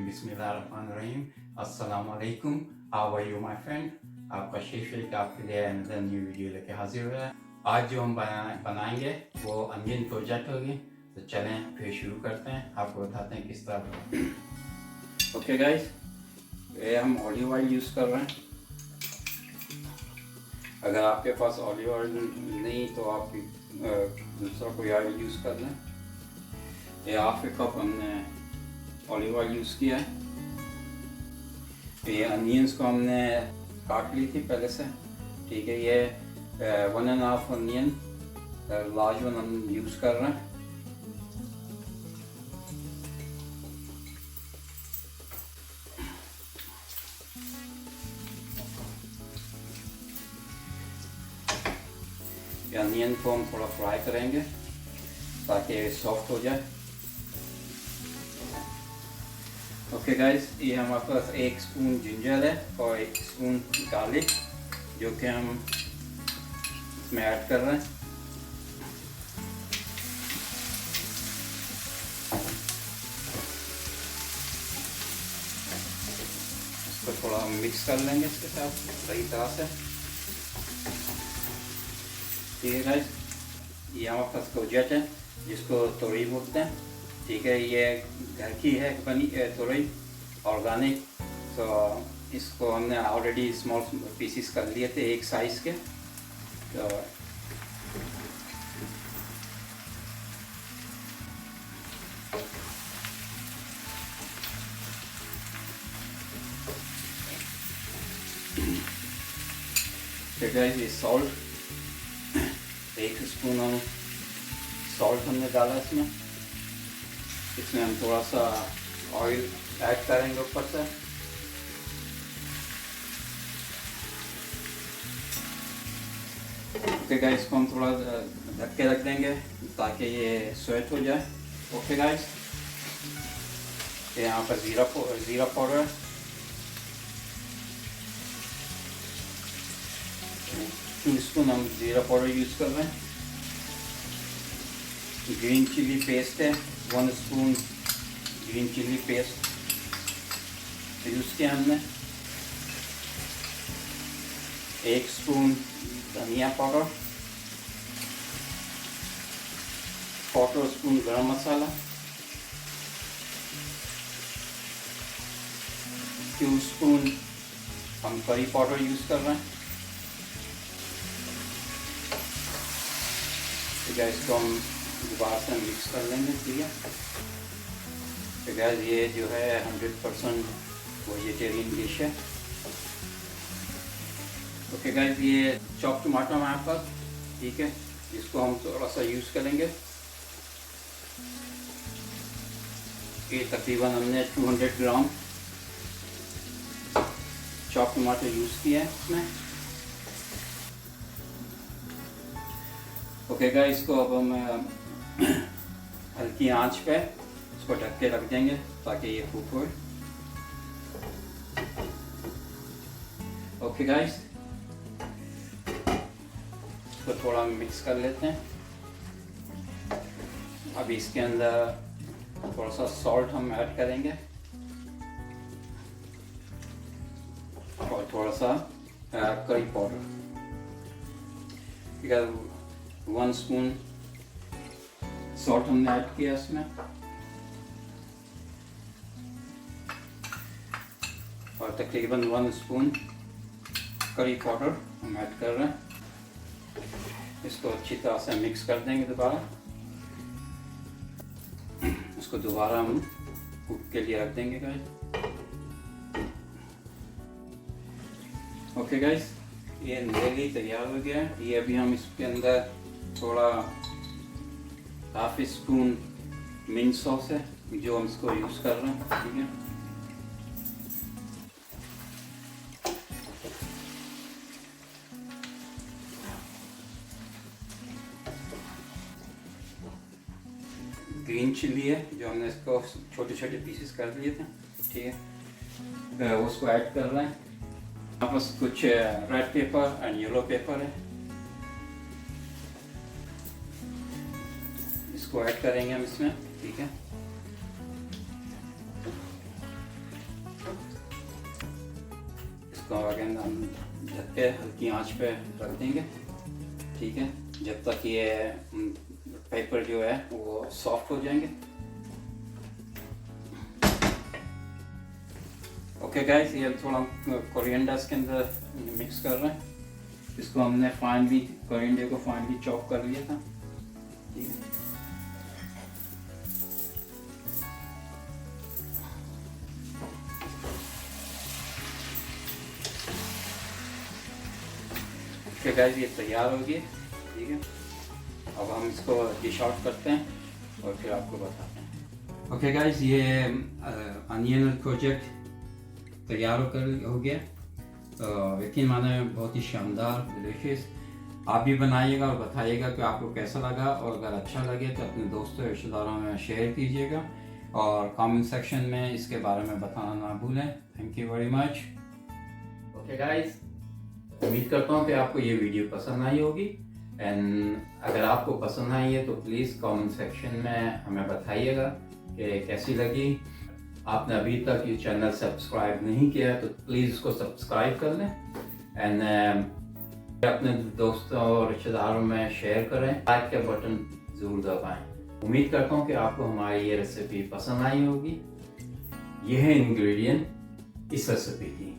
बिस्मिल्लाहिर्रहमानिर्रहीम। अस्सलाम वालेकुम। How are you my friend? आपका शेख शेख आपके लिए अनदर न्यू वीडियो लेके हाजिर हुआ है। आज जो हम बनाएंगे वो अनियन कोर्जेट होगी। तो चलें फिर शुरू करते हैं, आपको बताते हैं किस तरह। ओके गाइस, ये हम ऑलिव ऑयल यूज़ कर रहे हैं। अगर आपके पास ऑलिव ऑयल नहीं तो आप दूसरा कोई ऑयल यूज़ कर लें। ये हाफ ए कप हमने ऑलिव ऑयल यूज़ किया है। ये अनियंस को हमने काट ली थी पहले से, ठीक है। ये 1.5 अनियन लार्ज वन हम यूज़ कर रहे हैं। ये अनियन को हम थोड़ा फ्राई करेंगे ताकि सॉफ्ट हो जाए। ओके गाइस, ये हमारे पास 1 स्पून जिंजर है और 1 स्पून गार्लिक जो कि हम इसमें ऐड कर रहे हैं। इसको थोड़ा मिक्स कर लेंगे इसके साथ सही तरह से, ठीक है गाइस। ये हमारे पास कोर्जेट है जिसको तोरई बोलते हैं, ठीक है। ये घर की है बनी तोरई, ऑर्गेनिक। तो इसको हमने ऑलरेडी स्मॉल पीसीस कर लिए थे, एक साइज़ के। तो ये सॉल्ट 1 स्पून हम सॉल्ट हमने डाला इसमें। इसमें हम थोड़ा सा ऑयल ऐड करेंगे ऊपर से। ओके गाइस, इसको हम थोड़ा ढक के रख देंगे ताकि ये स्वेट हो जाए। ओके गाइस, यहाँ पर ज़ीरा पाउडर 2 स्पून हम ज़ीरा पाउडर यूज़ कर रहे हैं। ग्रीन चिली पेस्ट है 1 spoon green chilli paste use किया हमने। 1 स्पून धनिया पाउडर, 1/4 स्पून गरम मसाला, 2 स्पून हम करी पाउडर यूज़ कर रहे हैं। ठीक है, इसको हम दोबारा से मिक्स कर लेंगे, ठीक है। तो गैस, ये जो है 100% वेजिटेरियन डिश है। ओके गैस, ये चॉप टमाटर हमारे पास, ठीक है, इसको हम थोड़ा सा यूज़ करेंगे। ये तकरीबन हमने 200 ग्राम चॉप टमाटर यूज़ किया है इसमें। ओके गाइस, इसको अब हम हल्की आंच पे इसको ढक के रख देंगे ताकि ये कुक हो। ओके गाइस, इसको थोड़ा मिक्स कर लेते हैं। अब इसके अंदर थोड़ा सा सॉल्ट हम ऐड करेंगे और थोड़ा सा करी पाउडर, ठीक है। 1 स्पून सॉल्ट हमने ऐड किया इसमें, और तकरीबन 1 स्पून करी पाउडर हम ऐड कर रहे हैं। इसको अच्छी तरह से मिक्स कर देंगे दोबारा। इसको दोबारा हम कुक के लिए रख देंगे गाइस। ओके गाइस, ये नेली तैयार हो गया है। ये अभी हम इसके अंदर थोड़ा 1/2 स्पून मिंट सॉस है जो हम इसको यूज़ कर रहे हैं, ठीक है। ग्रीन चिली है जो हमने इसको छोटे छोटे पीसेस कर दिए थे, ठीक है। उसको ऐड कर रहे हैं। यहाँ पास कुछ red pepper and yellow paper है, इसको ऐड करेंगे हम इसमें। ठीक है, इसको अगेन हम ढक के हल्की आंच पे रख देंगे। ठीक है, जब तक ये पेपर जो है वो सॉफ्ट हो जाएंगे। ओके गाइस, ये थोड़ा कोरिएंडर के अंदर मिक्स कर रहे हैं। इसको हमने फाइनली कोरिएंडर को फाइनली चॉप कर लिया था। ठीक है, ओके गाइस, ये तैयार हो गया। ठीक है, अब हम इसको डिश आउट करते हैं और फिर आपको बताते हैं। ओके गाइस, ये अनियन कोर्जेट तैयार हो गया। तो यकीन माने बहुत ही शानदार, डिलीशियस। आप भी बनाइएगा और बताइएगा कि आपको कैसा लगा, और अगर अच्छा लगे तो अपने दोस्तों रिश्तेदारों में शेयर कीजिएगा और कमेंट सेक्शन में इसके बारे में बताना ना भूलें। Thank you very much. Okay guys, उम्मीद करता हूँ कि आपको ये वीडियो पसंद आई होगी, एंड अगर आपको पसंद आई है तो प्लीज़ कमेंट सेक्शन में हमें बताइएगा कि कैसी लगी। आपने अभी तक ये चैनल सब्सक्राइब नहीं किया तो प्लीज़ इसको सब्सक्राइब कर लें, एंड अपने दोस्तों और रिश्तेदारों में शेयर करें। लाइक का बटन ज़रूर दबाएं। उम्मीद करता हूँ कि आपको हमारी ये रेसिपी पसंद आई होगी। ये है इंग्रेडिएंट इस रेसिपी की।